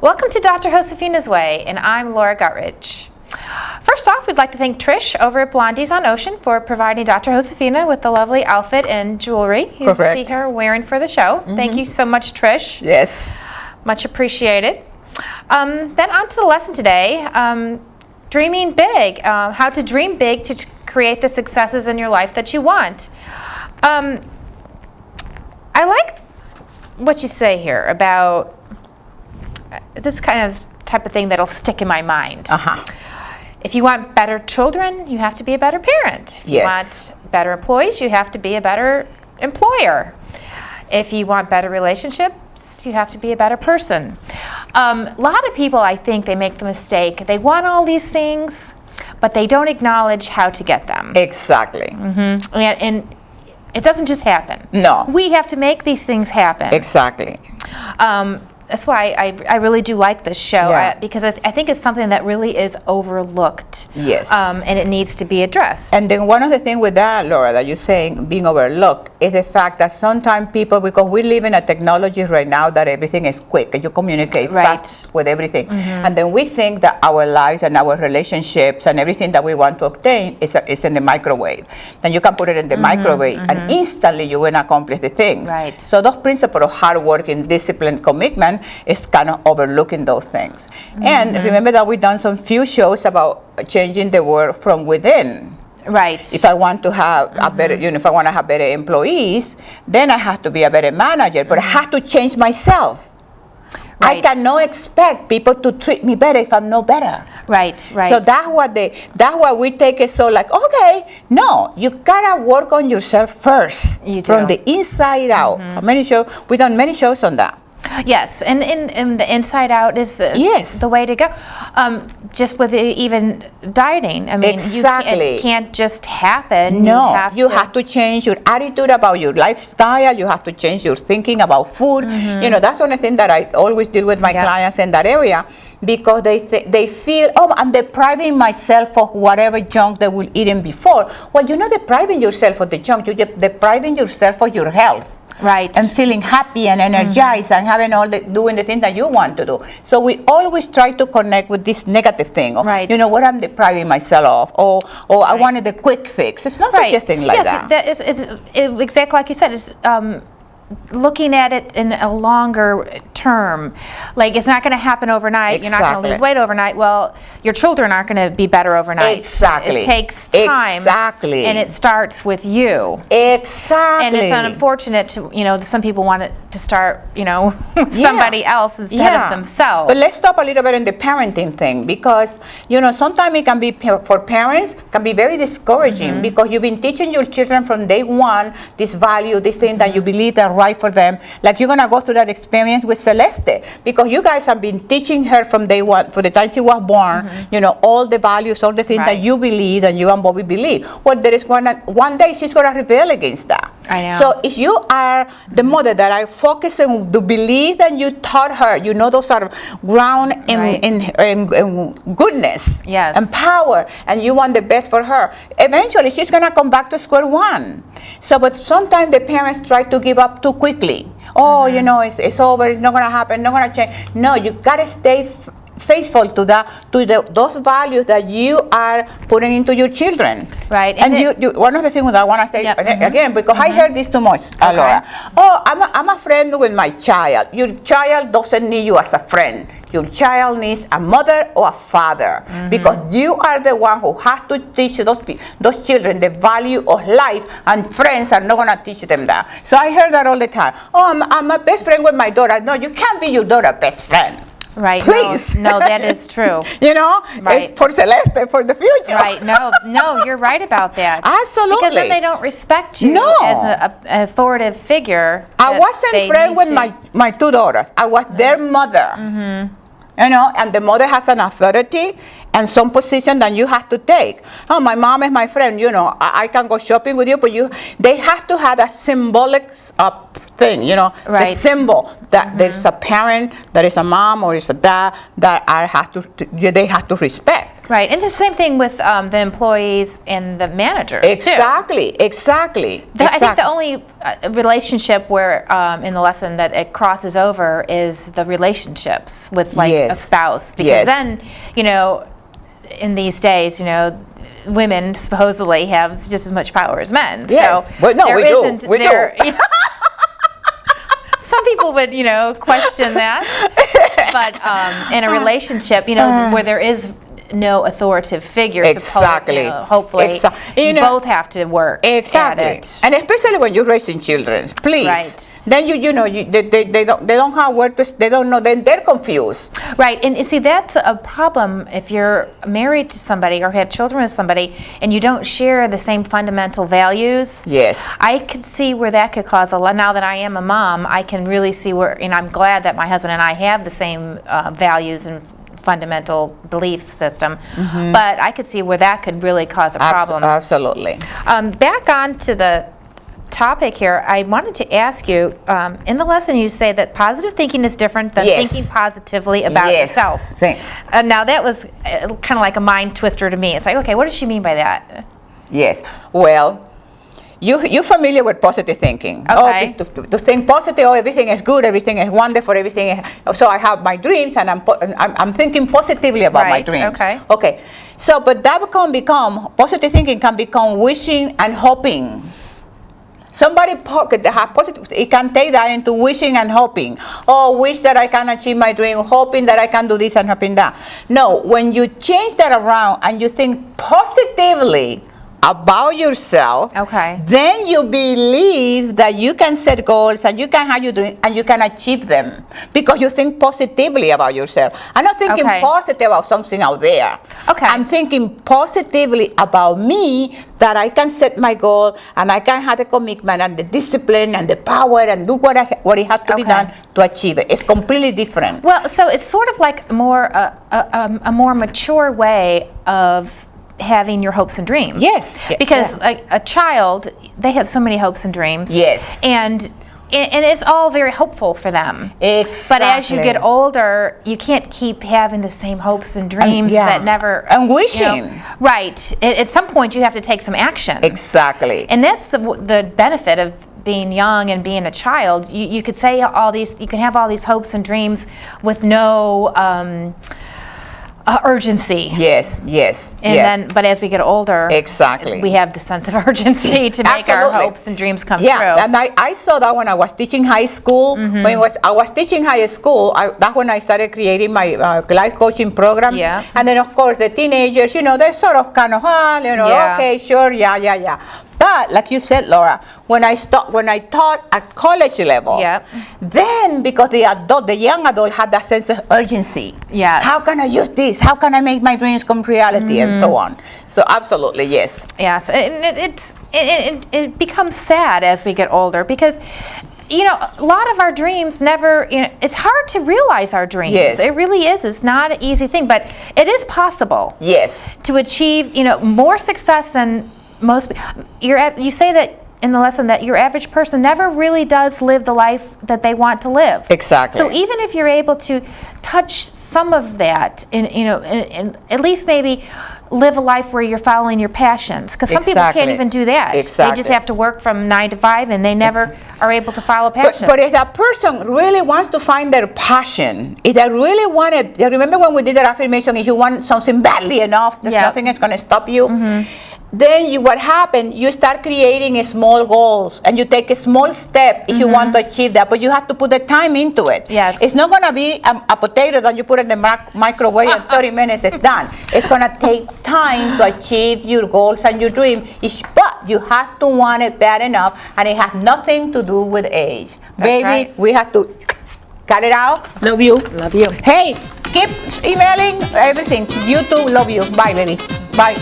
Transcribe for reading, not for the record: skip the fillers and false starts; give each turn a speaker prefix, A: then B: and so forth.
A: Welcome to Dr. Josefina's Way, and I'm Laura Guttridge. First off, we'd like to thank Trish over at Blondies on Ocean for providing Dr. Josefina with the lovely outfit and jewelry you see her wearing for the show. Thank you so much, Trish.
B: Yes.
A: Much appreciated. Then on to the lesson today, dreaming big, how to dream big to create the successes in your life that you want. I like what you say here about this kind of type of thing that'll stick in my mind. If you want better children, you have to be a better parent. If you want better employees, you have to be a better employer. If you want better relationships, you have to be a better person. A lot of people, I think, they make the mistake. They want all these things, but they don't acknowledge how to get them.
B: Exactly.
A: And it doesn't just happen.
B: No.
A: We have to make these things happen.
B: Exactly.
A: That's why I really do like this show, because I think it's something that really is overlooked.
B: Yes.
A: And it needs to be addressed.
B: And then one of the things with that, Laura, that you're saying being overlooked is the fact that sometimes people, because we live in a technology right now that everything is quick and you communicate fast with everything. And then we think that our lives and our relationships and everything that we want to obtain is in the microwave. Then you can put it in the microwave and instantly you will accomplish the things.
A: Right.
B: So those principles of hard work and discipline, commitment, is kind of overlooking those things. And remember that we've done some few shows about changing the world from within.
A: Right.
B: If I want to have a better, if I want to have better employees, then I have to be a better manager, but I have to change myself. I cannot expect people to treat me better if I'm no better.
A: Right.
B: So that's why we take it so like, okay, no, you gotta work on yourself first.
A: You do.
B: From the inside out. We've done many shows on that.
A: Yes, and the inside out is the way to go. Just with even dieting, I mean, it can't just happen.
B: No, you have to change your attitude about your lifestyle. You have to change your thinking about food. That's the only thing that I always deal with my clients in that area, because they feel, oh, I'm depriving myself of whatever junk they were eating before. Well, you're not depriving yourself of the junk. You're depriving yourself of your health.
A: Right.
B: And feeling happy and energized and having doing the things that you want to do. So we always try to connect with this negative thing.
A: Right.
B: What I'm depriving myself of, or I wanted the quick fix. It's not such a thing like that.
A: Yes, it's exactly like you said. It's looking at it in a longer term. Like, it's not going to happen overnight. You're not going to lose weight overnight. Well, your children aren't going to be better overnight.
B: Exactly.
A: It takes time.
B: Exactly.
A: And it starts with you.
B: Exactly.
A: And it's unfortunate to, some people want it to start, with somebody else instead of themselves.
B: But let's stop a little bit in the parenting thing, because, sometimes it can be, for parents, can be very discouraging, because you've been teaching your children from day one this value, this thing that you believe that right for them. Like, you're going to go through that experience with Celeste, because you guys have been teaching her from day one, for the time she was born, all the values, all the things that you believe and you and Bobby believe. Well, there is one day she's going to rebel against that.
A: I know.
B: So if you are the mother that are focusing the belief that you taught her, those are ground in goodness and power, and you want the best for her, eventually she's going to come back to square one. So, but sometimes the parents try to give up too quickly. Oh, it's over, it's not going to happen, not going to change. No, you got to stay faithful to those values that you are putting into your children.
A: Right.
B: And you one of the things that I want to say again, because I heard this too much, Laura. Oh, I'm a friend with my child. Your child doesn't need you as a friend. Your child needs a mother or a father, because you are the one who has to teach those children the value of life, and friends are not going to teach them that. So I heard that all the time. Oh, I'm a best friend with my daughter. No, you can't be your daughter's best friend.
A: Right.
B: Please.
A: No, that is true.
B: It's for Celeste, for the future.
A: Right. No, you're right about that.
B: Absolutely.
A: Because then they don't respect you as an authoritative figure.
B: I wasn't friends with my two daughters. I was their mother. And the mother has an authority and some position that you have to take. Oh, my mom is my friend, I can go shopping with you, but they have to have a symbolic thing, the symbol that there's a parent, that is a mom or is a dad that they have to respect.
A: Right, and the same thing with the employees and the managers.
B: Exactly,
A: too.
B: exactly.
A: I think the only relationship where in the lesson that it crosses over is the relationships with like a spouse, because then, you know, in these days, you know, women supposedly have just as much power as men.
B: Yes,
A: so
B: but no,
A: there
B: we
A: isn't
B: do. We do.
A: Some people would, you know, question that, but in a relationship, you know, where there is no authoritative figure,
B: exactly.
A: You know, hopefully, you both have to work at it.
B: And especially when you're raising children, please. Right. Then they don't have where to. They don't know. Then they're confused.
A: Right, and see that's a problem if you're married to somebody or have children with somebody and you don't share the same fundamental values.
B: Yes.
A: I could see where that could cause a lot. Now that I am a mom, I can really see where, and I'm glad that my husband and I have the same values and fundamental belief system, but I could see where that could really cause a problem.
B: Absolutely.
A: Back on to the topic here, I wanted to ask you, in the lesson you say that positive thinking is different than thinking positively about yourself. Now that was kind of like a mind twister to me. It's like, okay, what does she mean by that?
B: Yes, well, you're familiar with positive thinking.
A: Okay.
B: To think positive, everything is good, everything is wonderful, everything is, so I have my dreams and I'm thinking positively about my dreams. Okay. So, but that can become, positive thinking can become wishing and hoping. Somebody that have positive, it can take that into wishing and hoping. Oh, wish that I can achieve my dream, hoping that I can do this and hoping that. No, when you change that around and you think positively about yourself, then you believe that you can set goals and you can have your dreams and you can achieve them because you think positively about yourself. I'm not thinking positive about something out there. I'm thinking positively about me, that I can set my goal and I can have the commitment and the discipline and the power and do what it has to be done to achieve it. It's completely different.
A: Well, so it's sort of like more a more mature way of having your hopes and dreams.
B: Yes.
A: Because like a child, they have so many hopes and dreams.
B: Yes.
A: And it's all very hopeful for them.
B: Exactly.
A: But as you get older, you can't keep having the same hopes and dreams that never...
B: And wishing.
A: You know, right. At some point, you have to take some action.
B: Exactly.
A: And that's the benefit of being young and being a child. You could say all these, you can have all these hopes and dreams with no... urgency.
B: Yes.
A: And then, but as we get older, we have the sense of urgency to make our hopes and dreams come true.
B: And I saw that when I was teaching high school. When I was teaching high school, that's when I started creating my life coaching program. And then, of course, the teenagers, you know, they're sort of kind of, okay, sure, yeah. But like you said, Laura, when I taught at college level, then because the young adult had that sense of urgency. How can I use this? How can I make my dreams come reality, and so on? So absolutely, yes.
A: Yes, and it becomes sad as we get older because, you know, a lot of our dreams never, you know, it's hard to realize our dreams.
B: Yes.
A: It really is. It's not an easy thing, but it is possible.
B: Yes.
A: To achieve, you know, more success than most. You say that in the lesson that your average person never really does live the life that they want to live.
B: Exactly.
A: So even if you're able to touch some of that, in at least maybe live a life where you're following your passions, because some people can't even do that. They just have to work from 9 to 5 and they never are able to follow passions.
B: But if that person really wants to find their passion, if they really want it, remember when we did that affirmation, if you want something badly enough, there's nothing that's going to stop you. Then what happened, you start creating small goals and you take a small step if you want to achieve that, but you have to put the time into it. It's not going to be a potato that you put in the microwave and 30 minutes it's done. It's going to take time to achieve your goals and your dream, but you have to want it bad enough, and it has nothing to do with age. Baby, we have to cut it out. Love you.
A: Love you.
B: Hey, keep emailing everything. You too. Love you. Bye, baby. Bye.